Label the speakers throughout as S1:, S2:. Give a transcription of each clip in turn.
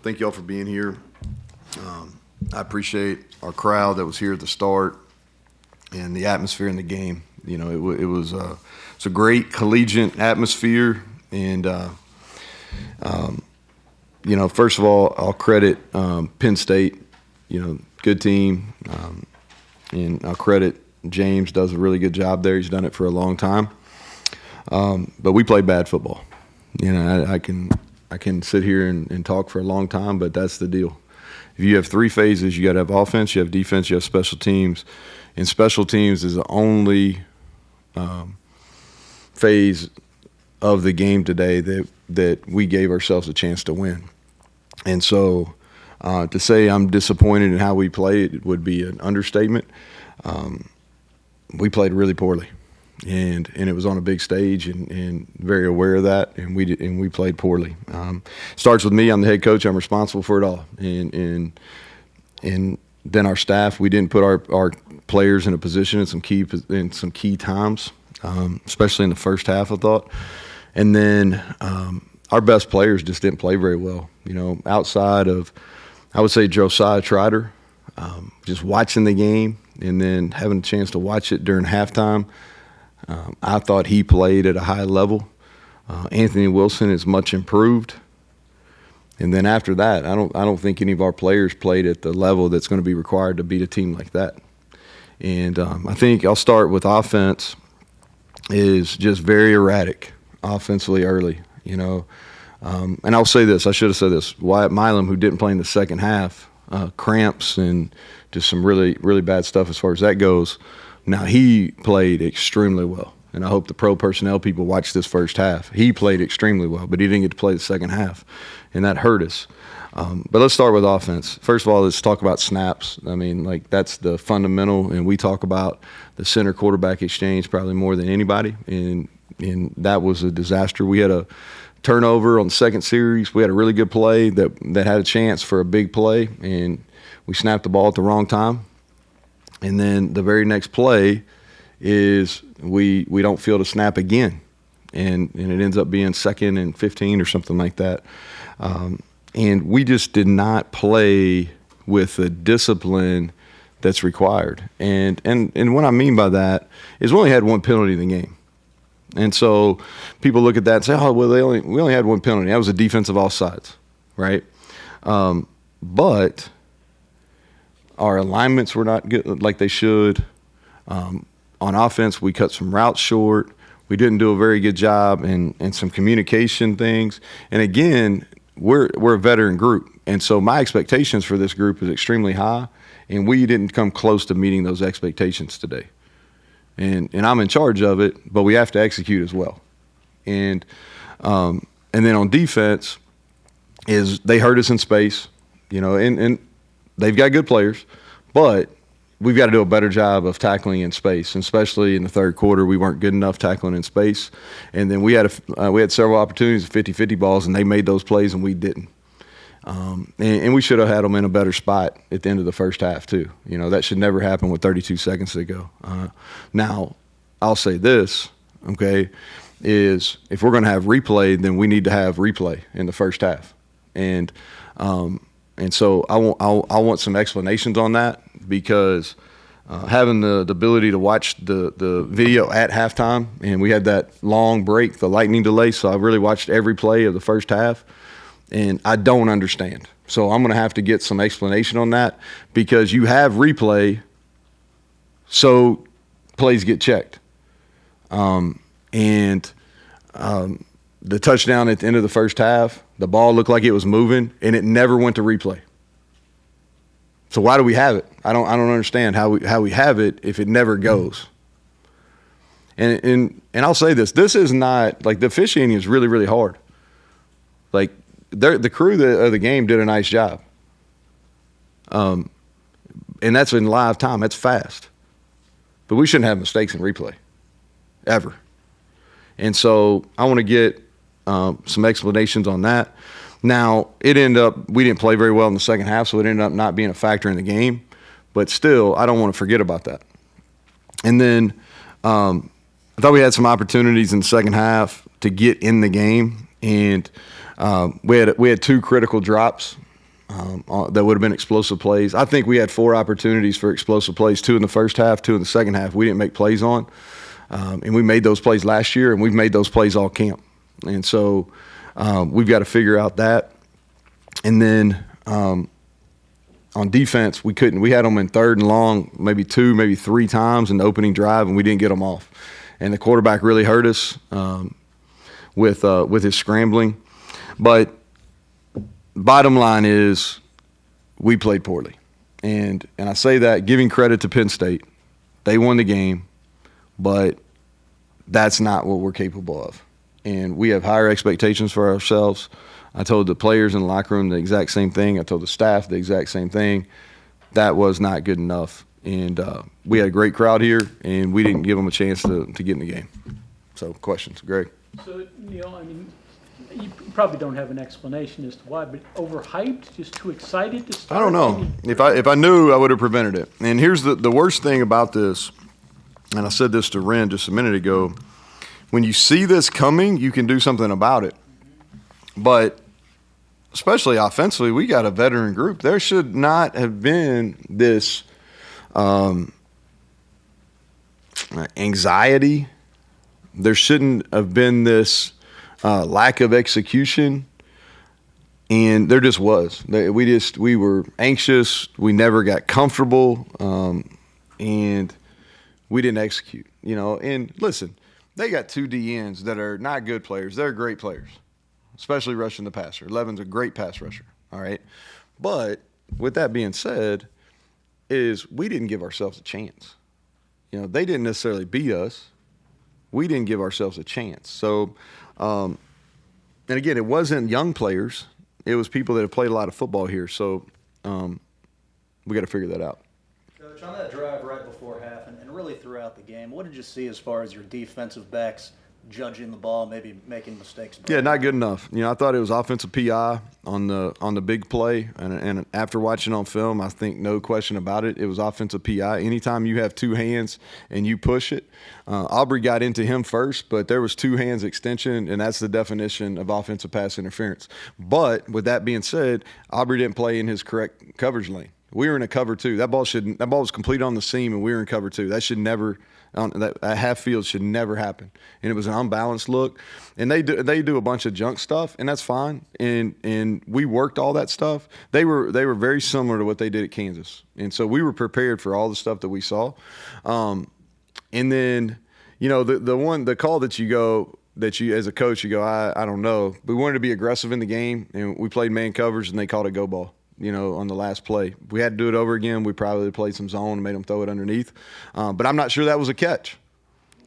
S1: Thank y'all for being here. I appreciate our crowd that was here at the start and the atmosphere in the game. You know, it was a great collegiate atmosphere, and you know, first of all, I'll credit Penn State. You know, good team, and I'll credit James. Does a really good job there. He's done it for a long time. But we played bad football. You know, I can sit here and talk for a long time, but that's the deal. If you have three phases, you got to have offense, you have defense, you have special teams. And special teams is the only phase of the game today that we gave ourselves a chance to win. And so to say I'm disappointed in how we played would be an understatement. We played really poorly. And it was on a big stage, and very aware of that, and we played poorly. Starts with me. I'm the head coach. I'm responsible for it all, and then our staff. We didn't put our players in a position in some key times, especially in the first half, I thought. And then our best players just didn't play very well. You know, outside of, I would say, Josiah Trotter, just watching the game and then having a chance to watch it during halftime. I thought he played at a high level. Anthony Wilson is much improved. And then after that, I don't think any of our players played at the level that's going to be required to beat a team like that. And I think I'll start with offense is just very erratic offensively early, you know. And I'll say this, I should have said this. Wyatt Milam, who didn't play in the second half, cramps and just some really, really bad stuff as far as that goes. Now, he played extremely well, and I hope the pro personnel people watch this first half. He played extremely well, but he didn't get to play the second half, and that hurt us. But let's start with offense. First of all, let's talk about snaps. I mean, like, that's the fundamental, and we talk about the center quarterback exchange probably more than anybody, and that was a disaster. We had a turnover on the second series. We had a really good play that had a chance for a big play, and we snapped the ball at the wrong time. And then the very next play is we don't field a snap again, and it ends up being 2nd and 15 or something like that. And we just did not play with the discipline that's required. And what I mean by that is we only had one penalty in the game. And so people look at that and say, oh, well, we only had one penalty. That was a defensive offsides, right? But our alignments were not good like they should. On offense, we cut some routes short. We didn't do a very good job in some communication things. And again, we're a veteran group. And so my expectations for this group is extremely high, and we didn't come close to meeting those expectations today. And I'm in charge of it, but we have to execute as well. And then on defense is they hurt us in space, you know, and they've got good players, but we've got to do a better job of tackling in space, and especially in the third quarter. We weren't good enough tackling in space. And then we had several opportunities of 50-50 balls, and they made those plays, and we didn't. And we should have had them in a better spot at the end of the first half too. You know, that should never happen with 32 seconds to go. Now, I'll say this, okay, is if we're going to have replay, then we need to have replay in the first half. And so I want some explanations on that, because having the ability to watch the video at halftime, and we had that long break, the lightning delay, so I really watched every play of the first half, and I don't understand. So I'm going to have to get some explanation on that, because you have replay, so plays get checked. The touchdown at the end of the first half, the ball looked like it was moving, and it never went to replay. So why do we have it? I don't understand how we have it if it never goes. And I'll say this: this is not like, the officiating is really, really hard. Like, the crew of the game did a nice job. And that's in live time. That's fast. But we shouldn't have mistakes in replay, ever. And so I want to get some explanations on that. Now, we didn't play very well in the second half, so it ended up not being a factor in the game. But still, I don't want to forget about that. And then I thought we had some opportunities in the second half to get in the game, and we had two critical drops that would have been explosive plays. I think we had 4 opportunities for explosive plays, 2 in the first half, 2 in the second half. We didn't make plays on. And we made those plays last year, and we've made those plays all camp. And so we've got to figure out that. And then on defense, we couldn't. We had them in 3rd and long, maybe 2, maybe 3 times in the opening drive, and we didn't get them off. And the quarterback really hurt us with his scrambling. But bottom line is we played poorly. And I say that giving credit to Penn State. They won the game, but that's not what we're capable of. And we have higher expectations for ourselves. I told the players in the locker room the exact same thing. I told the staff the exact same thing. That was not good enough. And we had a great crowd here, and we didn't give them a chance to get in the game. So, questions, Greg?
S2: So, Neal, I mean, you probably don't have an explanation as to why, but overhyped, just too excited to start?
S1: I don't know. If I knew, I would have prevented it. And here's the worst thing about this, and I said this to Ren just a minute ago. When you see this coming, you can do something about it. But especially offensively, we got a veteran group. There should not have been this anxiety. There shouldn't have been this lack of execution, and there just was. We were anxious. We never got comfortable, and we didn't execute. And listen, they got 2 DNs that are not good players. They're great players, especially rushing the passer. Levin's a great pass rusher, all right? But with that being said, we didn't give ourselves a chance. They didn't necessarily beat us. We didn't give ourselves a chance. So, and again, it wasn't young players. It was people that have played a lot of football here. So we got to figure that out.
S3: Coach, on that drive right before half and really throughout the game, what did you see as far as your defensive backs judging the ball, maybe making mistakes?
S1: Yeah, not good enough. I thought it was offensive PI on the big play, and after watching on film, I think no question about it, it was offensive PI. Anytime you have 2 hands and you push it, Aubrey got into him first, but there was 2 hands extension, and that's the definition of offensive pass interference. But with that being said, Aubrey didn't play in his correct coverage lane. We were in a cover 2. That ball was complete on the seam, and we were in cover 2. That should never. That half field should never happen, and it was an unbalanced look. And they do a bunch of junk stuff, and that's fine. And we worked all that stuff. They were very similar to what they did at Kansas, and so we were prepared for all the stuff that we saw. And then the call that you as a coach you go I don't know. We wanted to be aggressive in the game, and we played man coverage, and they called a go ball. On the last play. If we had to do it over again, we probably played some zone and made them throw it underneath. But I'm not sure that was a catch.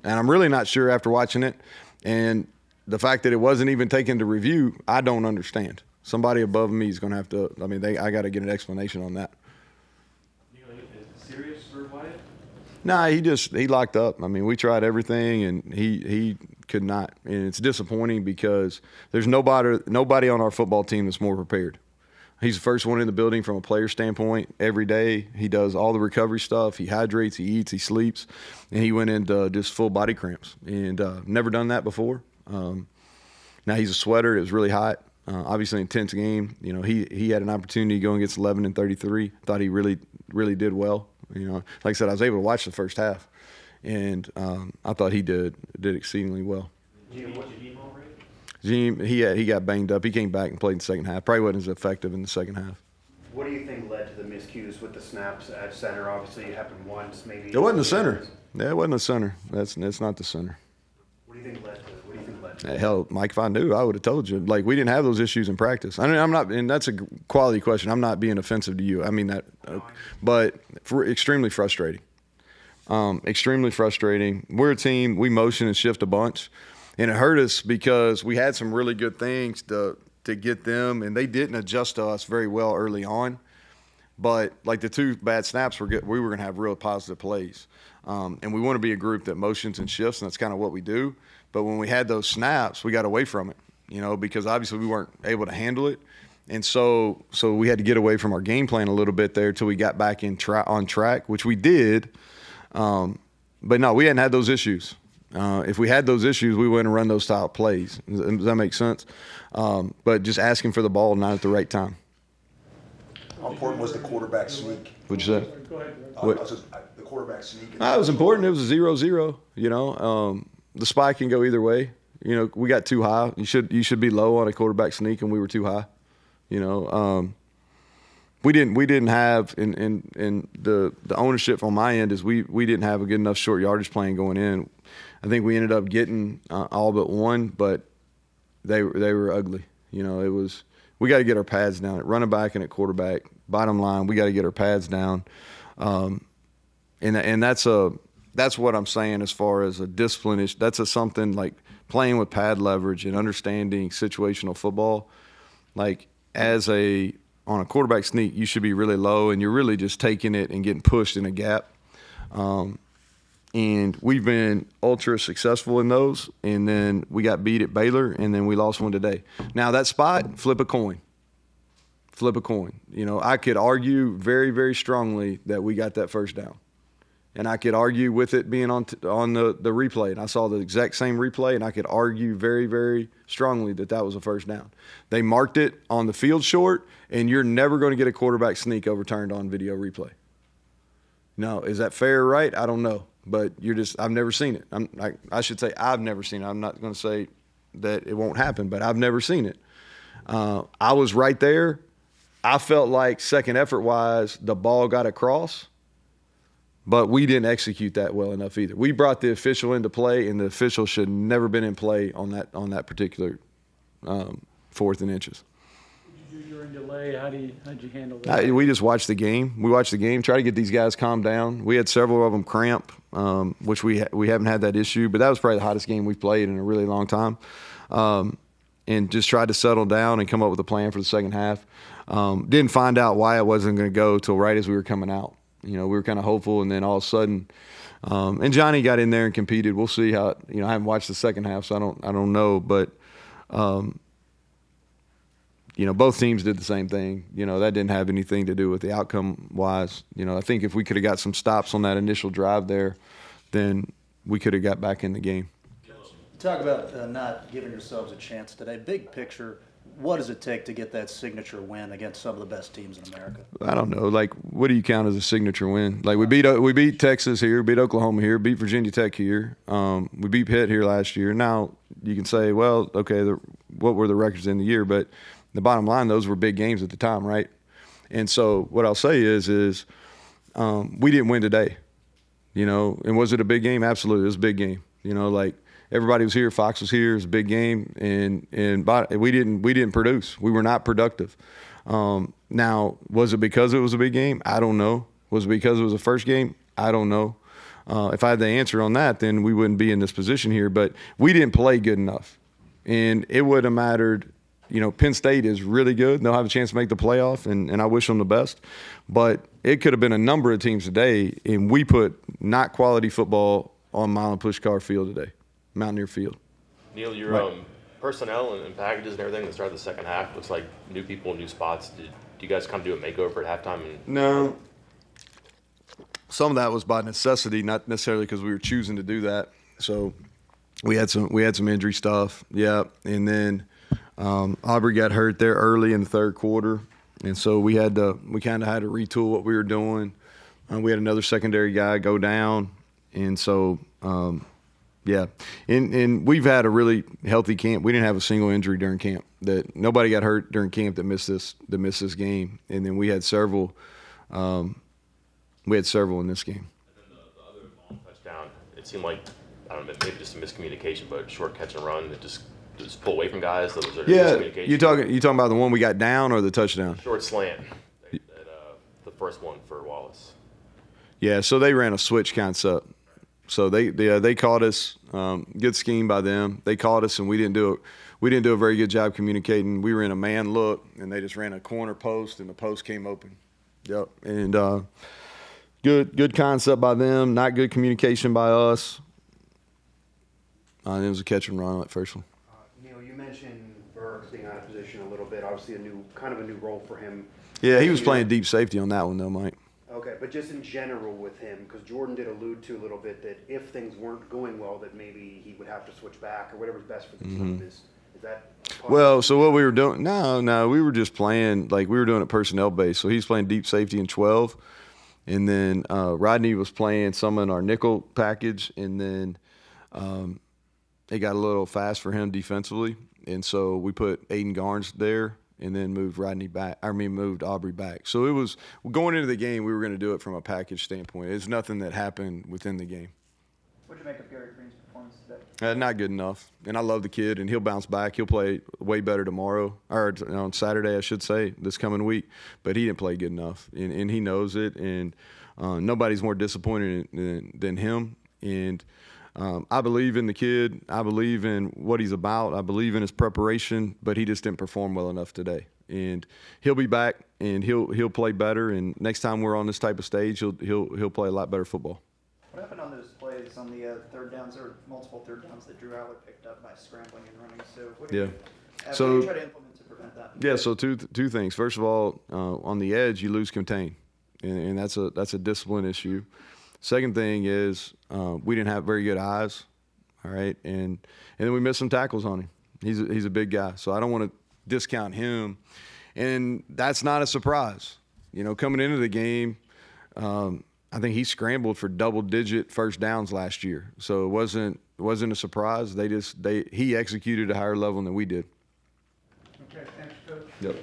S1: And I'm really not sure after watching it. And the fact that it wasn't even taken to review, I don't understand. Somebody above me is going to have to – I got to get an explanation on that.
S4: Is it serious for Wyatt?
S1: Nah, he locked up. We tried everything, and he could not. And it's disappointing because there's nobody on our football team that's more prepared. He's the first one in the building from a player standpoint. Every day he does all the recovery stuff. He hydrates, he eats, he sleeps, and he went into just full body cramps. And never done that before. Now he's a sweater. It was really hot. Obviously intense game. He had an opportunity to go against 11 and 33. Thought he really, really did well. Like I said, I was able to watch the first half, and I thought he did exceedingly well. He got banged up. He came back and played in the second half. Probably wasn't as effective in the second half.
S4: What do you think led to the miscues with the snaps at center? Obviously, it happened once, maybe.
S1: It wasn't the center. Yeah, it wasn't the center. That's not the center.
S4: What do you think led to it?
S1: Hell, Mike, if I knew, I would have told you. We didn't have those issues in practice. I'm not, and that's a quality question. I'm not being offensive to you. I mean that, but extremely frustrating. Extremely frustrating. We're a team. We motion and shift a bunch. And it hurt us because we had some really good things to get them, and they didn't adjust to us very well early on. But the 2 bad snaps we were going to have real positive plays. And we want to be a group that motions and shifts, and that's kind of what we do. But when we had those snaps, we got away from it, because obviously we weren't able to handle it. And so we had to get away from our game plan a little bit there till we got back on track, which we did. But no, we hadn't had those issues. If we had those issues, we wouldn't run those style plays. Does that make sense? But just asking for the ball not at the right time.
S5: How important was the quarterback sneak?
S1: What'd you say?
S2: Go ahead.
S5: The quarterback sneak.
S1: It was important. It was a 0-0. You know, the spike can go either way. You know, we got too high. You should be low on a quarterback sneak, and we were too high. You know, we didn't have in the ownership on my end is we didn't have a good enough short yardage plan going in. I think we ended up getting all but one, but they were ugly. You know, we got to get our pads down at running back and at quarterback. Bottom line, we got to get our pads down, and that's what I'm saying as far as a discipline issue. That's something like playing with pad leverage and understanding situational football. Like on a quarterback sneak, you should be really low, and you're really just taking it and getting pushed in a gap. And we've been ultra successful in those, and then we got beat at Baylor, and then we lost one today. Now, that spot, flip a coin. Flip a coin. You know, I could argue very, very strongly that we got that first down. And I could argue with it being on the replay. And I saw the exact same replay, and I could argue very, very strongly that was a first down. They marked it on the field short, and you're never going to get a quarterback sneak overturned on video replay. Now, is that fair or right? I don't know. But I've never seen it. I should say I've never seen it. I'm not going to say that it won't happen, but I've never seen it. I was right there. I felt like second effort-wise, the ball got across, but we didn't execute that well enough either. We brought the official into play, and the official should never been in play on that particular 4th and inches.
S2: What did you do during delay? How'd you handle that?
S1: We just watched the game. We watched the game, try to get these guys calmed down. We had several of them cramp, which we haven't had that issue, but that was probably the hottest game we've played in a really long time. And just tried to settle down and come up with a plan for the second half. Didn't find out why it wasn't going to go till right as we were coming out. You know, we were kind of hopeful, and then all of a sudden, and Johnny got in there and competed. We'll see how. You know, I haven't watched the second half, so I don't know, but. You know, both teams did the same thing. You know, that didn't have anything to do with the outcome-wise. You know, I think if we could have got some stops on that initial drive there, then we could have got back in the game.
S3: Talk about not giving yourselves a chance today. Big picture, what does it take to get that signature win against some of the best teams in America?
S1: I don't know. Like, what do you count as a signature win? Like, we beat Texas here, beat Oklahoma here, beat Virginia Tech here. We beat Pitt here last year. Now, you can say, well, okay, what were the records in the year? But the bottom line, those were big games at the time, right? And so what I'll say is we didn't win today, you know. And was it a big game? Absolutely, it was a big game. You know, like everybody was here, Fox was here, it was a big game, and we didn't produce. We were not productive. Now, was it because it was a big game? I don't know. Was it because it was the first game? I don't know. If I had the answer on that, then we wouldn't be in this position here. But we didn't play good enough, and it would have mattered. You know, Penn State is really good. They'll have a chance to make the playoff, and I wish them the best. But it could have been a number of teams today, and we put not quality football on Milan Pushkar Field today, Mountaineer Field.
S6: Neal, your personnel and packages and everything that started the second half looks like new people, new spots. Do you guys kind of do a makeover at halftime?
S1: No. Some of that was by necessity, not necessarily because we were choosing to do that. So we had some injury stuff, yeah, and then Aubrey got hurt there early in the third quarter, and so we kind of had to retool what we were doing. We had another secondary guy go down, and so yeah. And we've had a really healthy camp. We didn't have a single injury during camp. That nobody got hurt during camp that missed this game, and then we had several. We had several in this game.
S6: And then the other long touchdown, it seemed like, I don't know, maybe just a miscommunication, but short catch and run that just pull away from guys. That was miscommunication.
S1: You talking about the one we got down or the touchdown?
S6: Short slant, the first one for Wallace.
S1: Yeah, so they ran a switch concept. So they caught us. Good scheme by them. They caught us, and we didn't do a very good job communicating. We were in a man look, and they just ran a corner post, and the post came open. Yep, and good concept by them. Not good communication by us. And it was a catch and run on that first one.
S4: Neal, you mentioned Burks being out of position a little bit. Obviously, a new role for him.
S1: Yeah, he was playing deep safety on that one, though, Mike.
S4: Okay, but just in general with him, because Jordan did allude to a little bit that if things weren't going well, that maybe he would have to switch back or whatever's best for some of his Is that part
S1: Well,
S4: of-
S1: so what we were doing? No, we were just playing like we were doing it personnel based. So he's playing deep safety in 12, and then Rodney was playing some in our nickel package, and then it got a little fast for him defensively, and so we put Aiden Garnes there, and then moved moved Aubrey back. So it was going into the game. We were going to do it from a package standpoint. It's nothing that happened within the game.
S7: What did you make of Gary Green's performance today?
S1: Not good enough. And I love the kid, and he'll bounce back. He'll play way better tomorrow, or on Saturday, I should say, this coming week. But he didn't play good enough, and he knows it. And nobody's more disappointed than him. And I believe in the kid. I believe in what he's about. I believe in his preparation, but he just didn't perform well enough today. And he'll be back, and he'll play better. And next time we're on this type of stage, he'll play a lot better football.
S7: What happened on those plays on the third downs? There were multiple third downs that Drew Aller picked up by scrambling and running. So what do
S1: Yeah.
S7: what
S1: So-
S7: do you try to implement to prevent that?
S1: Yeah, so two things. First of all, on the edge, you lose contain, and that's a discipline issue. Second thing is we didn't have very good eyes, all right, and then we missed some tackles on him. He's a big guy, so I don't want to discount him, and that's not a surprise. You know, coming into the game, I think he scrambled for double-digit first downs last year, so it wasn't a surprise. He executed at a higher level than we did.
S2: Okay, thanks, Coach.
S1: Yep.